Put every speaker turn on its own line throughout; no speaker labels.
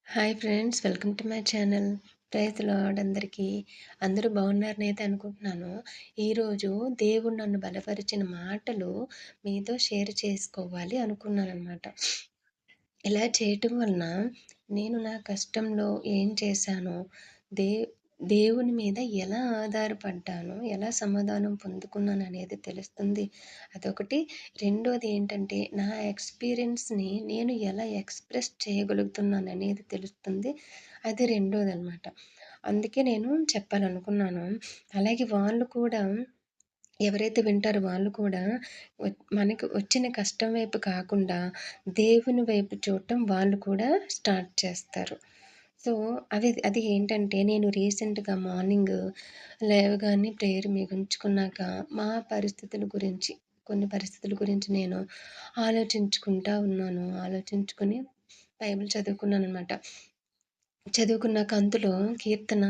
Hi friends, welcome to my channel. Praise lord అందరికీ. అందరూ బాగున్నారని అయితే అనుకుంటున్నాను. ఈరోజు దేవుడు నన్ను బలపరిచిన మాటలు మీతో షేర్ చేసుకోవాలి అనుకున్నాననమాట. ఇలా చేయటం వలన నేను నా కష్టంలో ఏం చేశానో, దే దేవుని మీద ఎలా ఆధారపడ్డానో, ఎలా సమాధానం పొందుకున్నాననేది తెలుస్తుంది. అదొకటి. రెండోది ఏంటంటే, నా ఎక్స్‌పీరియన్స్‌ని నేను ఎలా ఎక్స్‌ప్రెస్ చేయగలుగుతున్నాననేది తెలుస్తుంది. అది రెండోదనమాట. అందుకే నేను చెప్పాలనుకున్నాను. అలాగే వాళ్ళు కూడా ఎవరైతే వింటారో వాళ్ళు కూడా మనకు వచ్చిన కష్టం వైపు కాకుండా దేవుని వైపు చూడటం వాళ్ళు కూడా స్టార్ట్ చేస్తారు. సో, అది ఏంటంటే నేను రీసెంట్‌గా మార్నింగ్ లేవగానే ప్రేయర్ ముగించుకున్నాక మా పరిస్థితుల గురించి, కొన్ని పరిస్థితుల గురించి నేను ఆలోచించుకుంటా ఉన్నాను. ఆలోచించుకొని బైబిల్ చదువుకున్నాననమాట. చదువుకున్నాక అందులో కీర్తన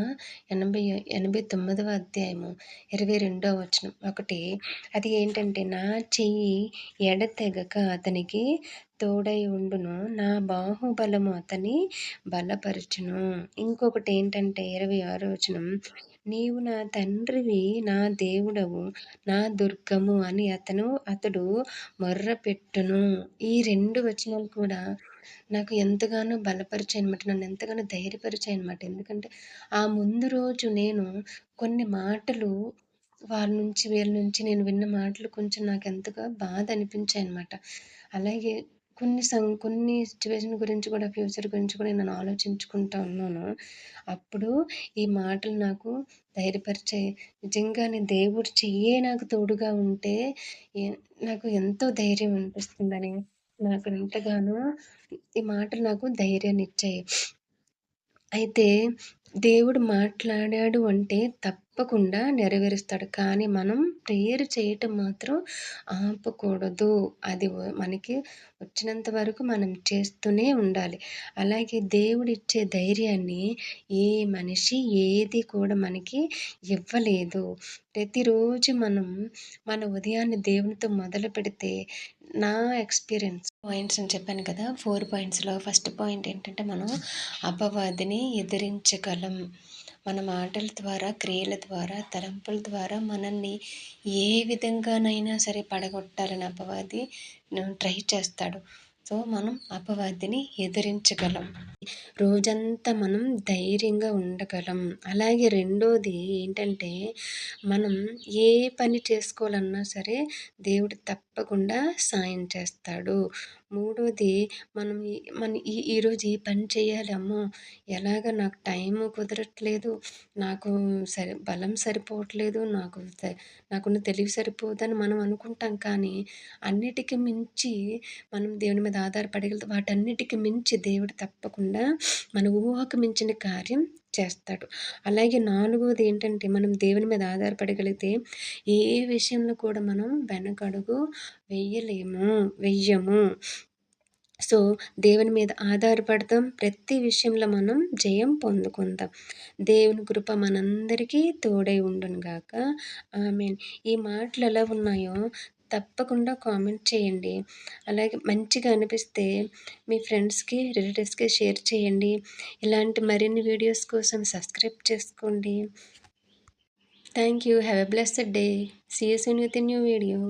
89వ అధ్యాయము 22వ వచనం ఒకటి. అది ఏంటంటే, నా చెయ్యి ఎడతెగక అతనికి తోడై ఉండును, నా బాహుబలము అతని బలపరచును. ఇంకొకటి ఏంటంటే 26వ వచనం, నీవు నా తండ్రివి, నా దేవుడవు, నా దుర్గము అని అతడు మొర్రపెట్టును. ఈ 2 వచనాలు కూడా నాకు ఎంతగానో బలపరిచాయనమాట. నన్ను ఎంతగానో ధైర్యపరిచాయనమాట. ఎందుకంటే, ఆ ముందు రోజు నేను కొన్ని మాటలు వాళ్ళ నుంచి, వీళ్ళ నుంచి నేను విన్న మాటలు కొంచెం నాకెంతగా బాధ అనిపించాయనమాట. అలాగే కొన్ని సిట్యుయేషన్ గురించి కూడా, ఫ్యూచర్ గురించి కూడా నేను ఆలోచించుకుంటా ఉన్నాను. అప్పుడు ఈ మాటలు నాకు ధైర్యపరిచాయి. నిజంగానే దేవుడి చెయ్యే నాకు తోడుగా ఉంటే ఎ నాకు ఎంతో ధైర్యం అనిపిస్తుందని నాకు ఎంతగానో ఈ మాటలు నాకు ధైర్యాన్నిచ్చాయి. అయితే దేవుడు మాట్లాడాడు అంటే తప్పకుండా నెరవేరుస్తాడు. కానీ మనం ప్రేయర్ చేయటం మాత్రం ఆపకూడదు. అది మనకి వచ్చినంత వరకు మనం చేస్తూనే ఉండాలి. అలాగే దేవుడిచ్చే ధైర్యాన్ని ఏ మనిషి ఏది కూడా మనకి ఇవ్వలేదు. ప్రతిరోజు మనం మన ఉదయాన్ని దేవునితో మొదలుపెడితే నా ఎక్స్‌పీరియన్స్ పాయింట్స్ అని చెప్పాను కదా! 4 పాయింట్స్‌లో ఫస్ట్ పాయింట్ ఏంటంటే, మనం అపవాదిని ఎదిరించగలం. మన మాటల ద్వారా, క్రియల ద్వారా, తలంపుల ద్వారా మనల్ని ఏ విధంగానైనా సరే పడగొట్టాలని అపవాది ట్రై చేస్తాడు. సో, మనం అపవాదిని ఎదిరించగలం. రోజంతా మనం ధైర్యంగా ఉండగలం. అలాగే రెండోది ఏంటంటే, మనం ఏ పని చేసుకోవాలన్నా సరే దేవుడు తప్పకుండా సాయం చేస్తాడు. మూడోది, మనం ఈరోజు ఈ పని చేయాలి, అమ్మో ఎలాగ నాకు టైము కుదరట్లేదు, నాకు బలం సరిపోవట్లేదు, నాకున్న తెలివి సరిపోదని మనం అనుకుంటాం. కానీ అన్నిటికి మించి మనం దేవుని మీద ఆధారపడగలిగితే వాటన్నిటికి మించి దేవుడు తప్పకుండా మన ఊహకు మించిన కార్యం చేస్తాడు. అలాగే నాలుగోది ఏంటంటే, మనం దేవుని మీద ఆధారపడగలిగితే ఏ విషయంలో కూడా మనం వెనకడుగు వెయ్యము. సో, దేవుని మీద ఆధారపడదాం. ప్రతి విషయంలో మనం జయం పొందుకుందాం. దేవుని కృప మనందరికీ తోడై ఉండును గాక. ఆమేన్. ఈ మాటలు ఎలా ఉన్నాయో తప్పకుండా కామెంట్ చేయండి. అలాగే మంచిగా అనిపిస్తే మీ ఫ్రెండ్స్‌కి, రిలేటివ్స్‌కి షేర్ చేయండి. ఇలాంటి మరిన్ని వీడియోస్ కోసం సబ్స్క్రైబ్ చేసుకోండి. Thank you. Have a blessed day. See you soon with a new video.